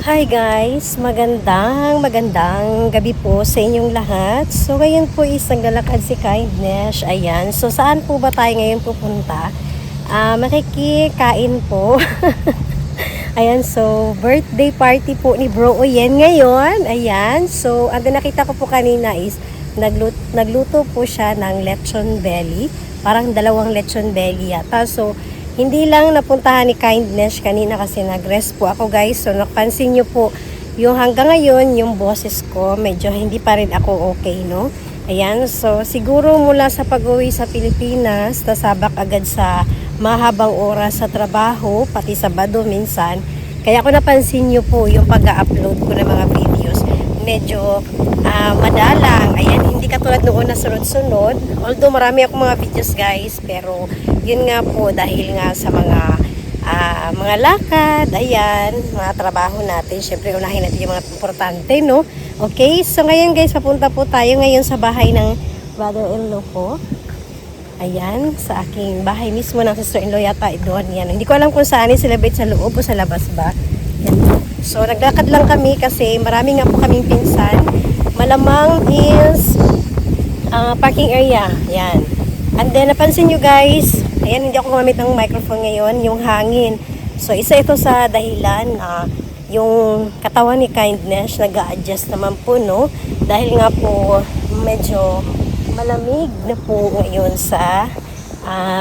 Hi guys, magandang gabi po sa inyong lahat. So ngayon po is naglalakad si Kindness. Ayan, so saan po ba tayo ngayon pupunta? Makikikain po. Ayan, so birthday party po ni Bro Oyen ngayon. Ayan, so ang nakita ko po kanina is nagluto po siya ng lechon belly. Parang dalawang lechon belly yata. So hindi lang napuntahan ni Kindness kanina kasi nag-rest po ako guys. So napansin nyo po yung hanggang ngayon yung boses ko medyo hindi pa rin ako okay, no? Ayan, so siguro mula sa pag-uwi sa Pilipinas, nasabak agad sa mahabang oras sa trabaho, pati Sabado minsan. Kaya ko napansin nyo po yung pag-upload ko ng mga videos. Medyo madalang. Ayan, hindi katulad noon na sunod-sunod. Although marami akong mga videos guys, pero yun nga po dahil nga sa mga lakad, ayan, mga trabaho natin. Syempre unahin natin yung mga importante, no? Okay, so ngayon guys, papunta po tayo ngayon sa bahay ng brother-in-law ko. Ayan, sa aking bahay mismo ng sister-in-law yata doon. Yan. Hindi ko alam kung saan i-celebrate, sa loob o sa labas ba. Yan. So naglakad lang kami kasi marami nga po kaming pinsan. Malamang is parking area. Yan. And then napansin nyo guys, ayan, hindi ako gumamit ng microphone ngayon, yung hangin. So isa ito sa dahilan na yung katawan ni Kindness nag-a-adjust naman po, no? Dahil nga po medyo malamig na po ngayon sa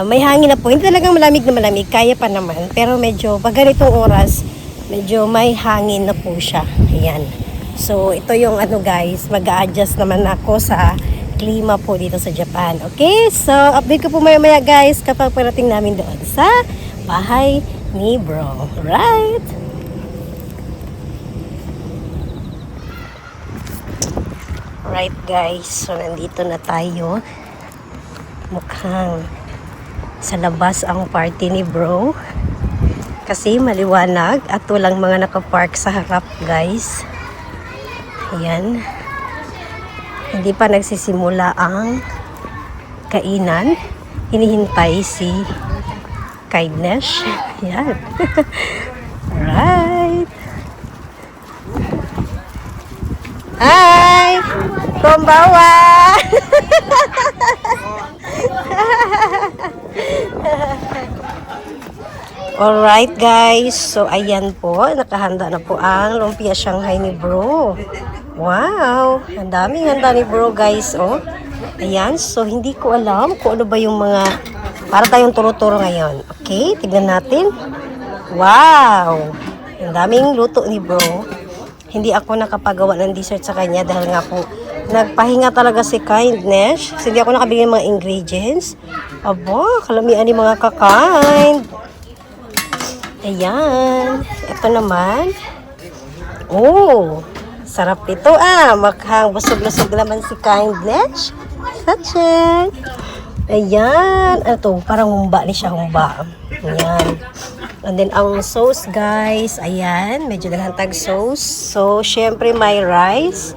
may hangin na po. Hindi talagang malamig na malamig, kaya pa naman. Pero medyo pag ganitong oras, medyo may hangin na po siya. Ayan. So ito yung ano guys, mag-a-adjust naman ako sa klima po dito sa Japan. Okay, so update ko po maya guys kapag parating namin doon sa bahay ni Bro. Right? Right guys, so nandito na tayo. Mukhang sa labas ang party ni Bro. Kasi maliwanag at walang mga nakapark sa harap guys. Ayan. Hindi pa nagsisimula ang kainan. Hinihintay si Kindness. Ayan. Right. Hi! Konbawa! Alright guys, so ayan po, nakahanda na po ang lumpia Shanghai ni Bro. Wow, ang daming handa ni Bro guys, oh. Ayan, so hindi ko alam kung ano ba yung mga, para tayong turo-turo ngayon. Okay, tignan natin. Wow, ang daming luto ni Bro. Hindi ako nakapagawa ng dessert sa kanya dahil nga po nagpahinga talaga si Kindness. So, hindi ako nakabili ng mga ingredients. Aba, kalamian ni mga kakain. Ayan. Ito naman. Oh, sarap ito Makhang busog-lusog naman si Kindness. Sachet. Ayan. Ano to? Parang humba ni siya, humba. Ayan. And then, ang sauce, guys, ayan, medyo nalantag sauce. So, syempre, may rice.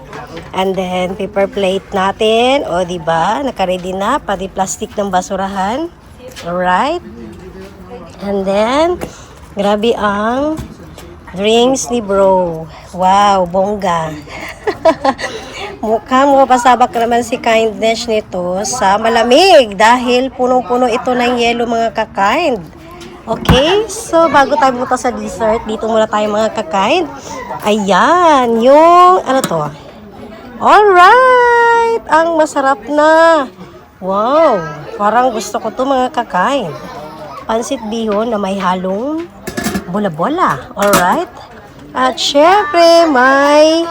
And then, paper plate natin. O, diba? Naka-ready na. Pati plastic ng basurahan. Alright. And then, grabe ang drinks ni Bro. Wow, bongga. Mukhang mapasabak naman si Kindness nito sa malamig. Dahil punong-puno ito ng yelo, mga kakain. Okay, so bago tayo pumunta sa dessert, dito muna tayo mga kakain. Ayan, yung ano to? Alright, ang masarap na. Wow, parang gusto ko to mga kakain. Pansit bihon na may halong bola-bola. Alright. At syempre may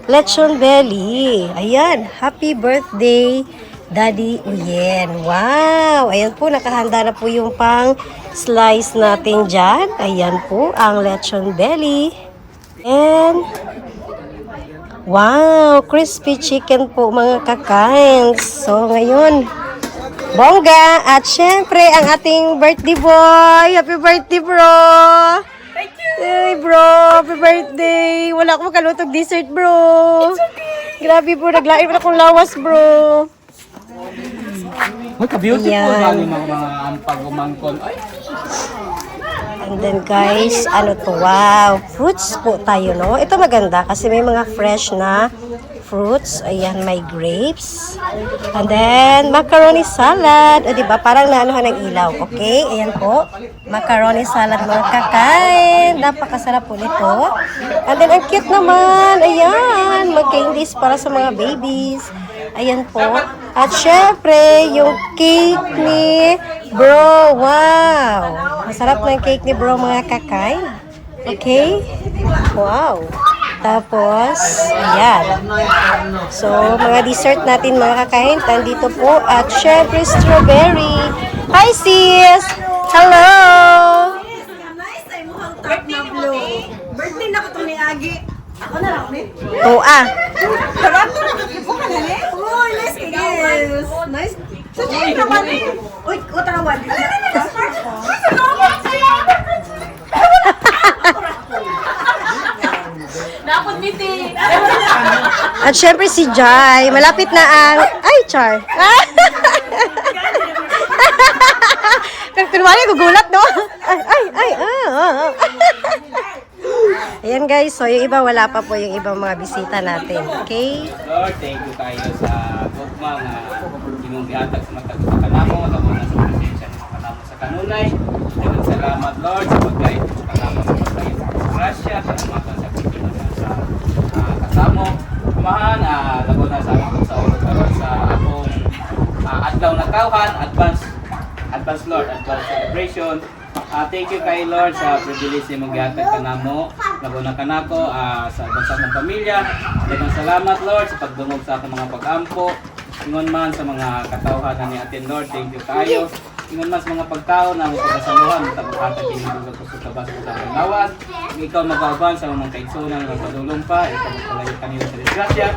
lechon belly. Ayan, happy birthday Daddy Uyen. Wow! Ayan po, nakahanda na po yung pang slice natin dyan. Ayan po, ang lechon belly. And, wow! Crispy chicken po mga kakain. So, ngayon, bongga! At syempre, ang ating birthday boy! Happy birthday, bro! Thank you! Hey, bro! Happy birthday! Wala akong makalutog dessert, bro! It's okay! Grabe po, naglain mo na akong lawas, bro! Ay, ka-beautiful Ayan. ba yung mga ampag umangkon? Ay, And then guys, ano to? Wow, fruits po tayo, no? Ito maganda kasi may mga fresh na fruits. Ayan, may grapes. And then, macaroni salad. O, diba? Parang naanuhan ng ilaw. Okay? Ayan po. Macaroni salad, mga kakain. Napakasarap po nito. And then, ang cute naman. Ayan. Mag-candies para sa mga babies. Ayan po. At syempre, yung cake ni Bro. Wow. Masarap na yung cake ni Bro, mga kakain. Okay? Wow. Tapos, ayan. So, mga dessert natin, mga kakain, nandito po. At syempre, strawberry. Hi, sis! Hello! Birthday na ko to ni Agi. Ako na lang, ni. Oo, Sarap na nakikipo ka na, ni. Uy, nice kay guys. Nice. Sa chicken naman, ni. Uy, utawan. Dapat meeting. At syempre si Jai, malapit na ang... Ay, Char! Kunwari, gugulat, no? Ay. Ayan guys, so yung iba wala pa po yung ibang mga bisita natin. Okay? Lord, thank you kayo sa gugma nga inyong gihatag sa matag sa kanamo, labo na sa presensya ng mga kanamo sa kanunay. Daghang salamat Lord sa pagkain sa kanamo sa pagkain sa grasya, salamat sa pagkain sa kasamo. Kumahan, labo na sa akong sa ulo karon sa akong adlaw na kauhan, advance Lord, advance celebration. Thank you kay Lord sa privilege na maghatag kanamo, labo na kanako sa bansang pamilya. Daghang salamat Lord sa pagdungog sa atong mga pag-ampo. Ingon man sa mga katawhan ni atin Lord, thank you kayo. Ingon man sa mga pagtao na magpagasaluhan sa paghatag kini dugang sa tabas sa lawas. Ikaw magaban sa mga kaigsunan ng padulong pa, ikaw magpalayo kanila sa disgrasya.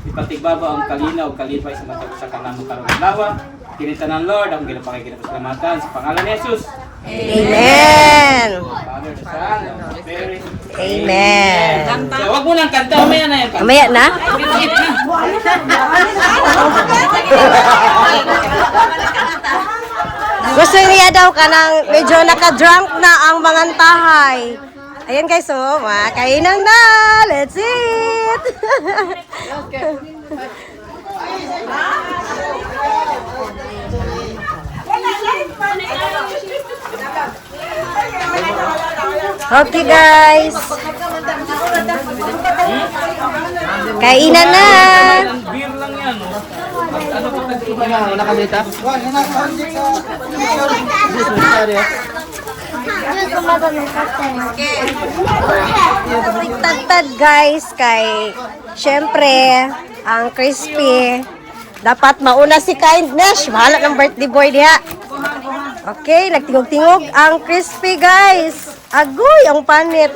Ipatigbaba ang kalinaw o kalipay sa matag sa kanamo karong adlaw. Kinitanan Lord, ang ginapakiginapasalamatan sa pangalan ni Jesus. Amen! Father, the Son, and the Spirit. Amen! So, wag mo nang kanta, mamaya na yan. Mamaya na? Gusto niya daw ka ng medyo naka-drunk na ang mga tahay. Ayan guys, so, makainan na! Let's eat! Okay guys. Kainan na. Beer lang yan. Ano pa tagtugan? Wala ka dito? Tad guys kay syempre ang crispy. Dapat mauna si Kindness. Bahala ng birthday boy diha. Okay, nagtingog-tingog ang crispy guys. Agoy ang panit.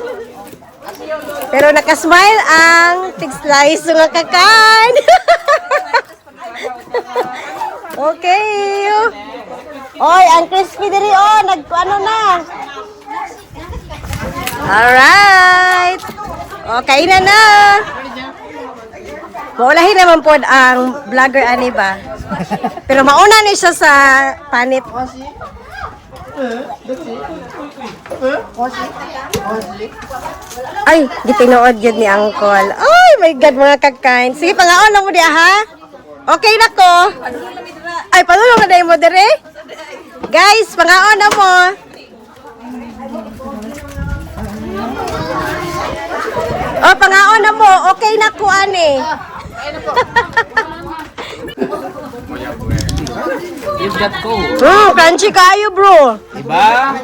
Pero nakasmile ang tig-slice nga kakain. Okay. Oy, ang crispy diri nag-ano na. Alright. O, kainan na. Maulahin naman po ang vlogger ani ba. Pero mauna ni siya sa panit. Ay, gitinood yun ni Uncle. Ay, my God, mga kakain. Sige, pangaon lang mo diya, ha? Okay na ko. Ay, panulong na mo dire? Guys, pangaon na mo. Oh, pangaon na mo. Okay na ko, ane. You've got go. Crunchy kayo, bro. Diba?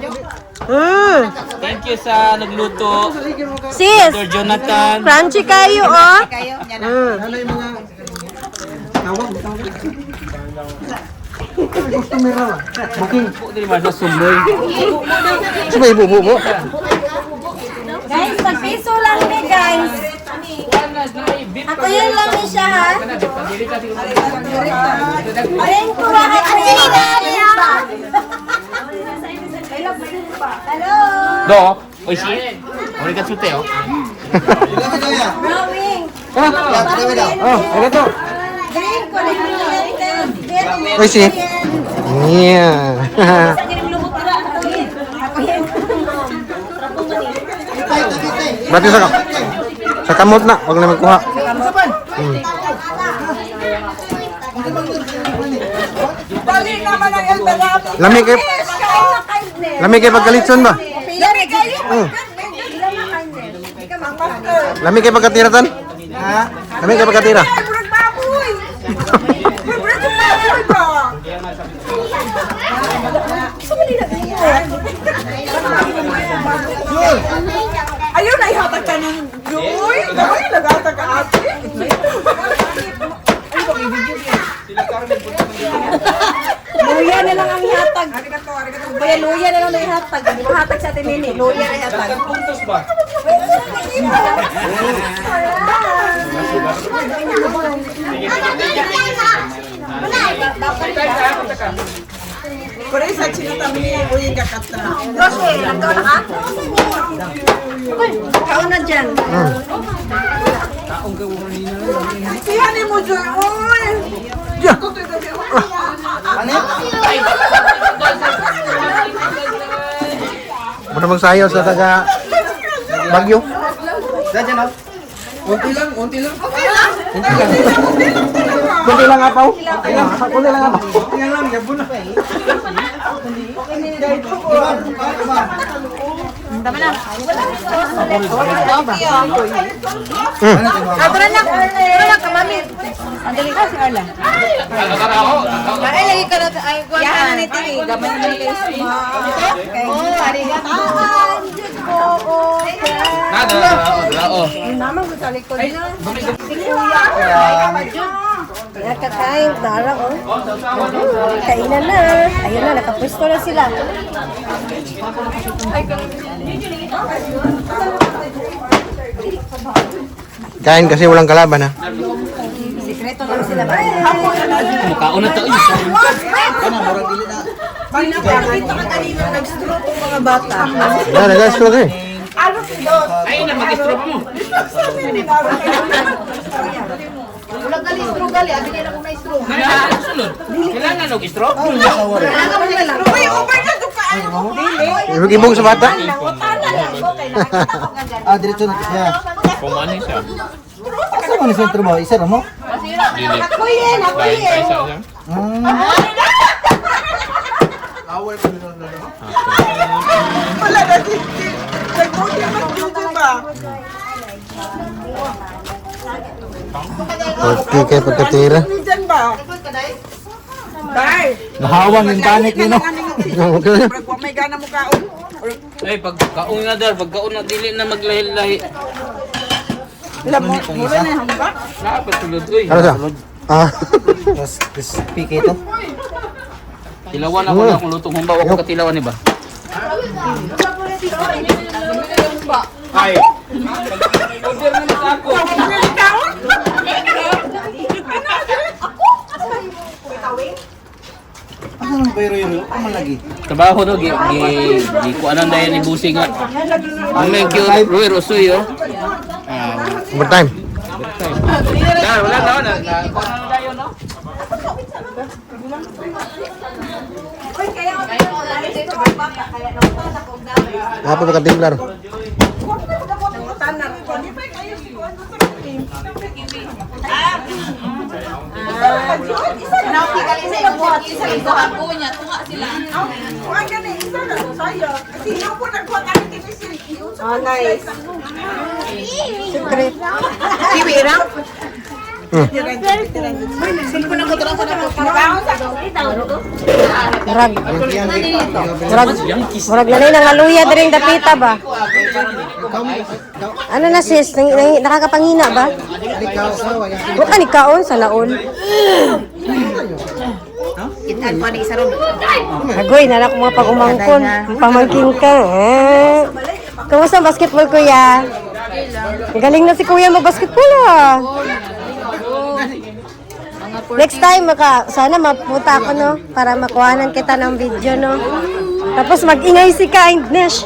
Thank you sa nagluto. Sis, Sir Jonathan. crunchy kayo, oh. Po din ba sa sumboy? Guys, pag-piso lang ni guys. Ako yun lang ni siya, ha? Ayun ko, bakit Hello! Do, oishi. Ori ka sute oh. Drawing! Arigato. Green ko, nag-green. Oishi. Yeah. Ako yan. Berarti sa kamot na, wag na magkuha. Dali naman ang envelope. Lami kay pagkalitson ba? Dali kayo. Lami kay pagkatiratan? Ha? Lami kay pagkatira. Brad baboy. Brad baboy ba? Ayaw na ihatag ka ng Joy. Ayaw nag-hatag ka ate. Luya na lang ang ihatag. Kaya luya na lang ang ihatag. Hindi mo hatag sa atin nini. Luya na ihatag. Puntos ba? Pero isa sinatami niya yung uying kakatra. Roswe, nagkaw na ka? Kaon na dyan. Siyanin mo dyan. Uy! Yeah. Muna magsayaw sa taga Bagyo. Unti lang. Kunti lang apaw. Kunti lang apaw. Tingnan lang, gabo na. Tara na. Tara na ka, mami. Andali ka si Arla. Ay, lagi ka na. Ay, kuha ka na ni Tini. Gamay na kayo sa mga. Oh, arigato. Naman ko sa likod na. Kaya kakain, dara oh. Kainan na. Ayun na, nakapwesto na sila. Kain kasi walang kalaban ha. Sikreto lang sila ba? Mukhaon na to. Pinapakita ka kanina nag-stroke ang mga bata. Yan, nag-stroke eh. Ano si Dos? Ay, na mag-stroke mo. Wala ka listro gali, abi kaya na kung na-stroke. Kailangan mag-stroke? Uy, over na ito ka. Ibig-ibong sa bata. Ah, diretso na siya. Pumani siya. Asa mo na sentro mo? Isa na mo? Kuyin, kuyin. Wala na si nag-vote naman dito ba? Okay kay pagkatira. Diyan ba? Bye. Nahawan yung panic nino. Kung may gana mo kaon. Ay, pagkaon na dar, pagkaon na dili na maglahi-lahi. Mura na yung hamba. Napatulod, uy. Ano sa? Ah. Tapos pike ito. Tilawan ako na kung lutong humba. Huwag ko katilawan iba. Ay. Order na sa ako. Asa nang bayro-yero? Ano lagi? Trabaho no, gi kuanan dahil ni Busing nga. May cute, Ruy Rosoy, oh. Overtime. Dar, wala na, kuanan na tayo, no? Apa pagkatimplar? Secret. Murag na nang aluya diring dapita ba? Ano na sis? Nakakapangina ba? Huwag ka ni kaon sa laon. Agoy, nanak mo mga pag-umangkon. Pamangkin ka. Kamusta ang basketball, kuya? Galing na si kuya mag-basketball ah. Next time, sana mapunta ako, no? Para makuhanan kita ng video, no? Tapos mag-ingay si Kindness.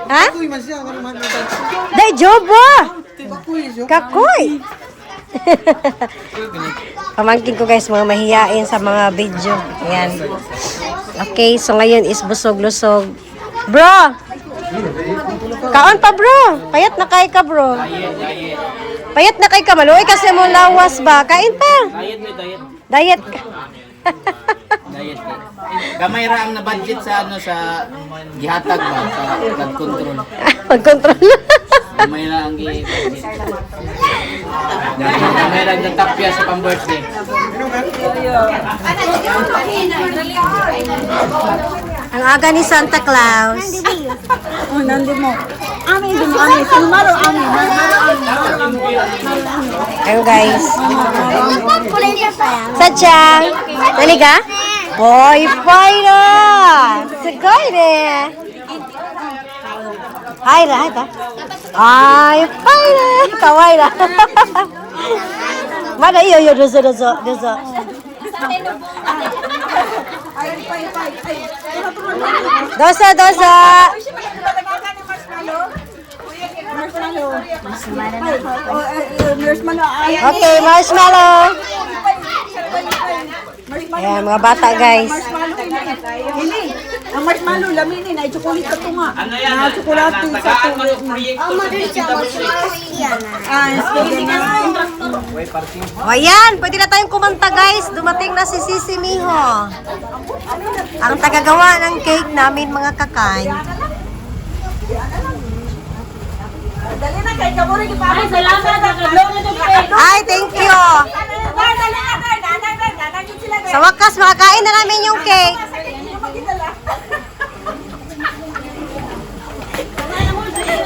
Ha? Day, Jobo! Kakoy! Pamangkin ko guys, mga mahiyain sa mga video. Ayan. Okay, so ngayon is busog-lusog. Bro! Kaon pa bro. Payat na kay ka bro. Payat na kay ka. Maluoy kasi mo lawas ba. Kain pa. Diet ka. Diet eh. Gamay ra ang na budget sa ano sa gihatag ba sa blood control. Mag-control. Gamay ra ang gi-budget. Gamay ra ang tapya sa pang-birthday. Ang aga ni Santa Claus. Oh, nandun mo. Ami, Sumaro, ami. Ayun guys. Sadyang. Dali ka? Boy, fine na. Sagay na. Hi na, hi ka. Ay, fine na. Kawai na. Mana iyo, dozo. Dosa. Okay, marshmallow. Ayan, mga bata guys. Ang marshmallow, laminin ay chocolate ka to nga. Ano yan? Chocolate sa Tagaan mo tuloy. ng proyekto. O ayan, pwede na tayong kumanta guys. Dumating na si Sisi Miho. Ang tagagawa ng cake namin mga kakay. Dali na kay Kaburi, ay salamat Ay, thank you. Sa wakas, makakain na namin yung cake.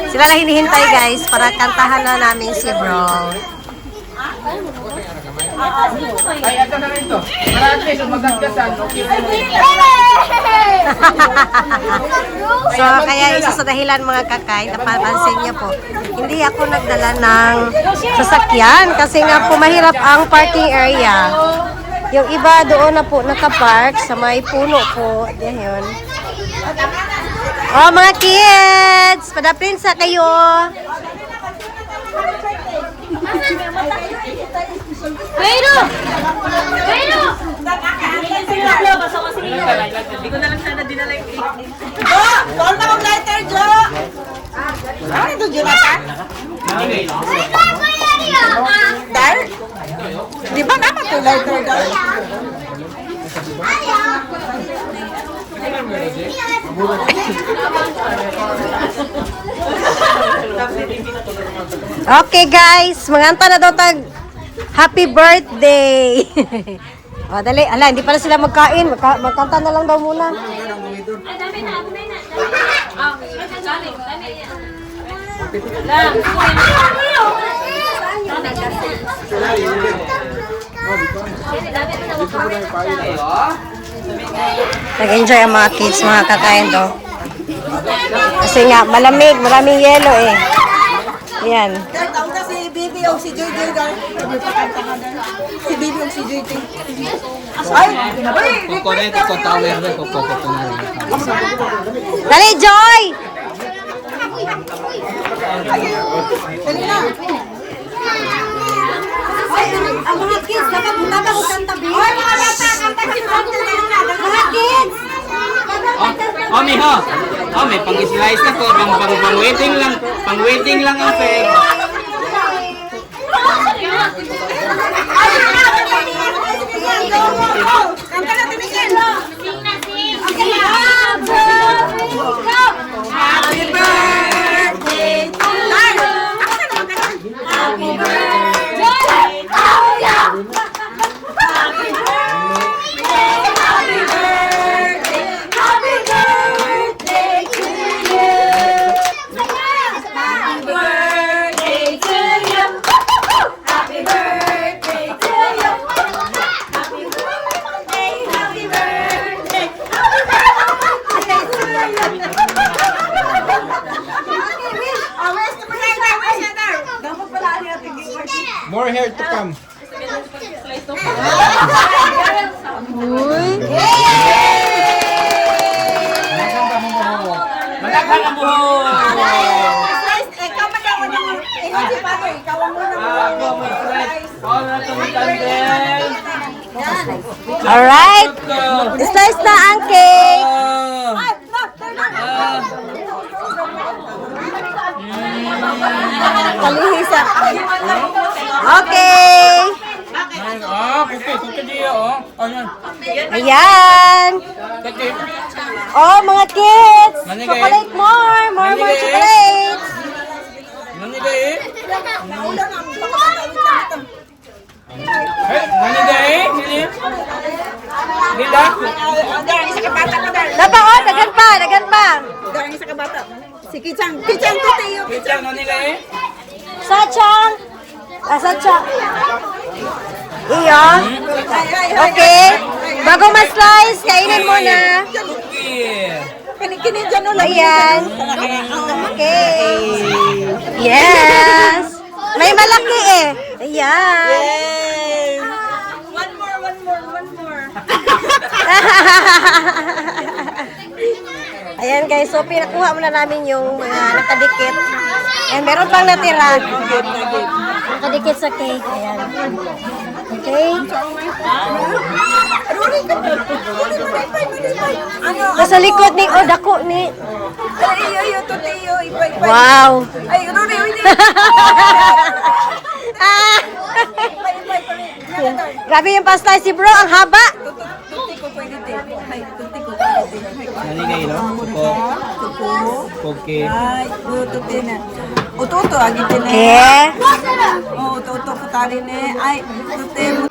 Sila lang hinihintay guys para kantahan na namin si bro. Ay, ito na rin to. Para at least magagdasan. Okay. So, kaya isa sa dahilan mga kakay, napapansin niyo po, hindi ako nagdala ng sasakyan kasi nga po mahirap ang parking area. Yung iba doon na po nakapark sa may puno po. Yan yun. Oh, mga kids! Padapin sa kayo! Pero! Call na kong lighter, Jo! Ano ito, Jonathan? Dar? Di ba naman ito lighter, Dar? Okay guys, manganta na daw tag happy birthday. O dali, ala, hindi pala sila magkain. Magkanta na lang daw muna. Nag-enjoy ang mga kids, mga kakain do. Kasi nga, malamig, maraming yelo eh. Ayan. Dar, taon na si Bibi o si JJ, Dar. Si Bibi o si JJ. Ay! Kukorete ko tower na ko Dali, Joy! Dali na. Ay, ang mga kids, dapat mo kanta, Bibi. Ay, mga bata, kanta si mga kids! Oh, miho. Oh, may pang-slice na ko. Pang-wedding lang. Pang-wedding lang ang fair. Kanta na tinigil! Happy birthday to you! Happy birthday to you! More hair to come. Malakhan ang buho. Ikaw pa daw ang ikaw si Father, ikaw ang muna Oh, na tumitandem. Alright. Slice na ang cake. Kalihisa. Okay. Ayan. Oh, mga kids. Chocolate more. More chocolates. Dapat oh, dagan pa. Darang isa ka bata. Si Kichang tutiyo. Sachang. Sachang. Iyo. Okay. Bago ma-slice, kainin mo na. Kini dyan ulit. Ayan. Okay. Yes. May malaki eh. Ayan. One more. Ayan guys, so pinakuha muna namin yung mga nakadikit. And meron pang natira. Nakadikit sa cake. Ayan. Okay. Nasa likod ni, oh dako ni. Iyo, tutiyo. Ipay. Wow. Ay, Ruri, hindi. Grabe yung pasta si bro, ang haba. Tuti ko pwede din. Ay, tuti ko pwede din. Nanigay, no? Okay. Ay, tuti na. Ututo, agit din eh. Okay. Oh, ututo ko tali na eh. Ay, tuti mo.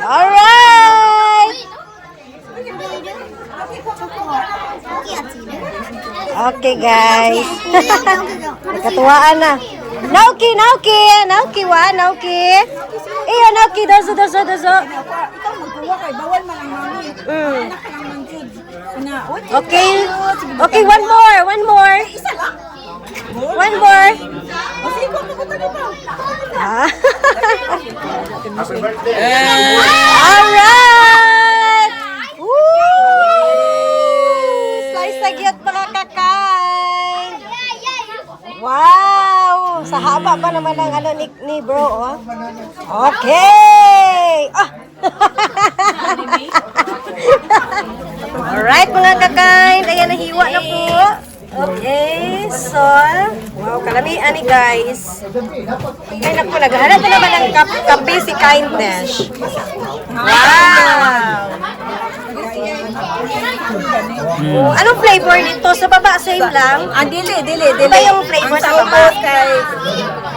Alright. Okay guys. Nakatuwaan na. Nauki. Iyo, Nauki. Dozo. Ikaw magkuha kay bawal man ang mami. Anak ka lang man jud. Una, Okay. Okay, one more. Isa lang. One more. O sige, ko tali pa. Ah. Alright. Woo! Slice na gyud mga kakay. Wow! Sa haba pa naman ang ano ni bro, oh. Okay! Ah! Alright, mga kakain. Ayan, nahiwa na po. Okay, so, wow, kalamian ni guys. Ay, naku, naghahanap na naman ng kape si Kindness. Wow! Anong flavor nito? Sa baba, same lang? Ah, dili. Iba yung flavor Ang sa sa baba. ubos kay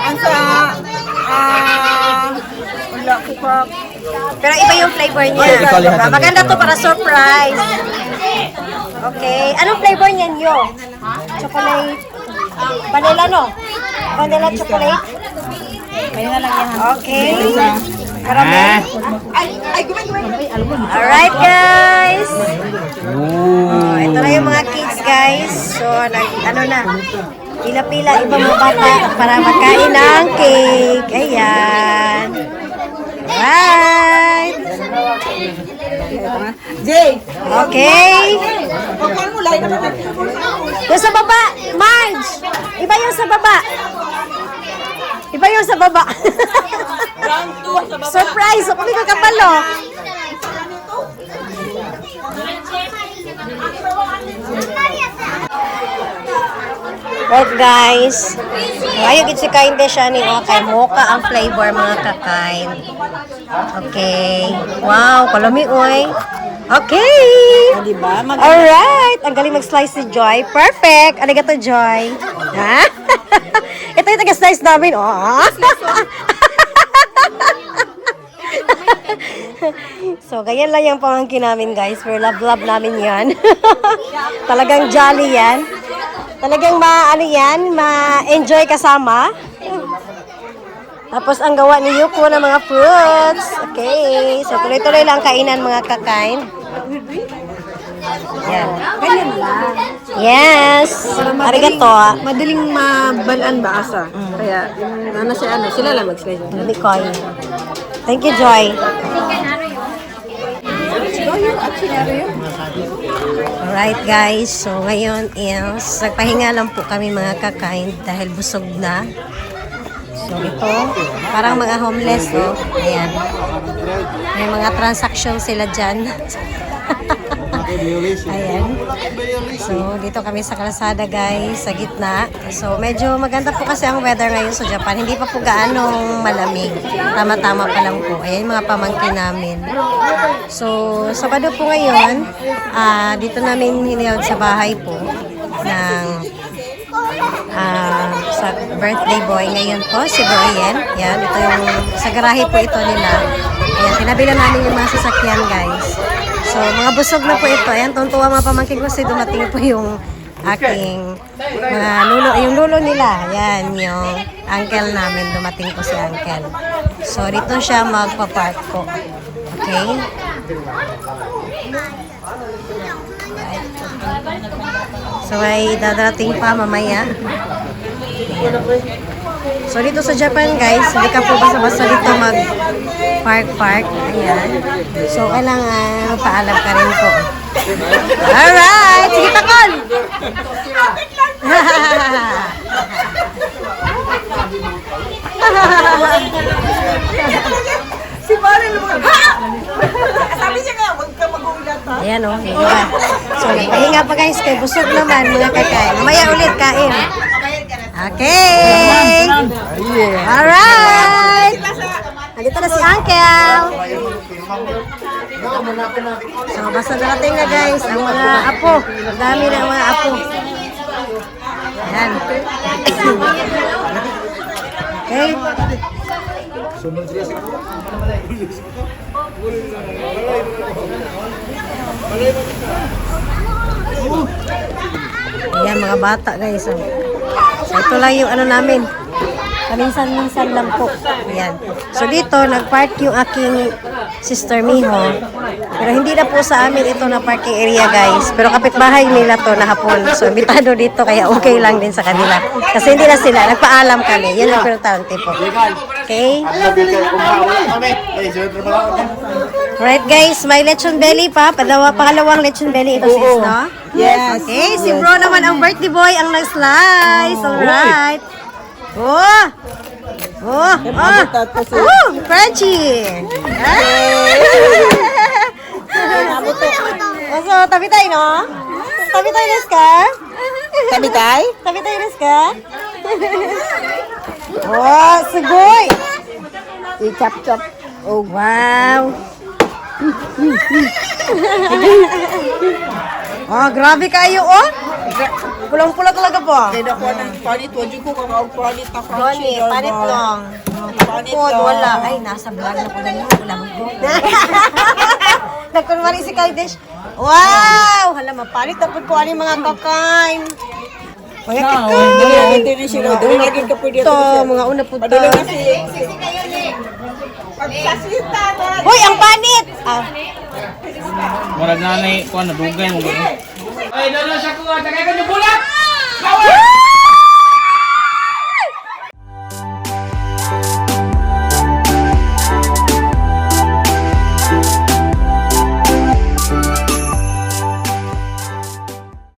ang sa wala ko pa. Pero iba yung flavor niya. Maganda to para surprise. Okay. Anong flavor niyan, yo? Chocolate. Vanilla, no? Vanilla chocolate. Kaya na lang yan. Okay. Caramel. Ay, gumain. Alright, guys. Oh, ito na yung mga kids, guys. So, ano na. Pila-pila ibang mga bata para magkain ng cake. Ayan. Right. Jay, Okay. pagkan mo lain naman. Yung sa baba, Marge! Iba yung sa baba. Surprise! Kami ko kapalo. Right guys. Ngayon gid si Kindness siya ni kay mocha ang flavor mga kakain. Okay. Wow, kalami oy. Okay. Diba? Alright. Ang galing mag-slice si Joy. Perfect. Arigato, Joy. Ha? Ito yung taga-slice namin. Oh. So, ganyan lang yung pamangkin namin, guys. We're love namin yan. Talagang jolly yan. Talagang ma-enjoy kasama. Tapos, ang gawa ni Yuko ng mga fruits. Okay. So, tuloy-tuloy lang kainan mga kakain. Yan. Ganyan lang. Yes. Arigato. Madaling mabalaan ba asa? Kaya, sila lang mag-slice. Mikoy. Thank you, Joy. Alright, guys. So, ngayon is nagpahinga lang po kami mga kakain dahil busog na. So, ito, parang mga homeless, no? Ayan. May mga transaction sila dyan. Ayan. So, dito kami sa kalsada guys, sa gitna. So, medyo maganda po kasi ang weather ngayon sa Japan. Hindi pa po gaanong malamig. Tama-tama pa lang po. Ayan yung mga pamangkin namin. So, Sabado po ngayon, dito namin hinihod sa bahay po ng sa birthday boy. Ngayon po, si Brian. Yan, ito yung, sa garahe po ito nila. Ayan, tinabilan namin yung mga sasakyan guys. So, mga busog na po ito. Ayan, tuntua mga pamangkin ko kasi dumating po yung aking mga lulo, yung lulo nila. Ayan, yung uncle namin, dumating po si uncle. So, dito siya magpa-park po. Okay? So, ay dadating pa mamaya. So, dito sa Japan, guys, hindi ka po basta-basta dito mag-park. Ayan. So, kailangan paalam ka rin po. Alright! Sige, takon! Si Mare lumang. Sabi niya nga, huwag ka mag-uulat ha. Ayan o, diba? So, nagpahinga pa guys, kay busog naman mga kakain. Mamaya ulit kain. Okay! Alright! Nandito na si Uncle. So, basta darating na guys, ang mga apo. Ang dami na ang mga apo. Ayan. Okay? Ayan mga bata guys. Oh. So ito lang yung ano namin. Kaminsan-minsan lang po. Ayan. So dito nag-park yung aking sister Miho. Pero hindi na po sa amin ito na parking area guys. Pero kapitbahay nila to na hapon. So imbitado dito kaya okay lang din sa kanila. Kasi hindi na sila. Nagpaalam kami. Yan ang importante po. Okay? Right guys, may lechon belly pa. Pangalawang lechon belly ito sis, no? Yes. Okay, si bro naman ang birthday boy ang nag-slice. Alright. Oh! Oh! Oh! Oh! Crunchy! So, tabi tayo, no? Tabi tayo desu ka? Tabi tayo? Tabi tayo desu ka? Oh, sugoi! I-chop-chop. Oh, wow! Oh, grabe kayo, oh! Pulang-pula talaga po. Kaya ako ng panit. Wag ko kakaw-panit na Ronnie, panit long. Panit Food, wala. Ay, nasa vlog na po na yun. Wala mo. Nagkunwari si Kaidesh. Wow! Hala, mapalit na po ko ano yung mga kakain. Mga kakain. Ito rin siya. Doon lagi ka pwede Ito, mga una po ito. Padulong kasi. Pagsasalita na. Hoy, ang panit! Ah, Murag nanay ko na dugay mo. Ay, doon siya ko. Tagay ko yung bulat.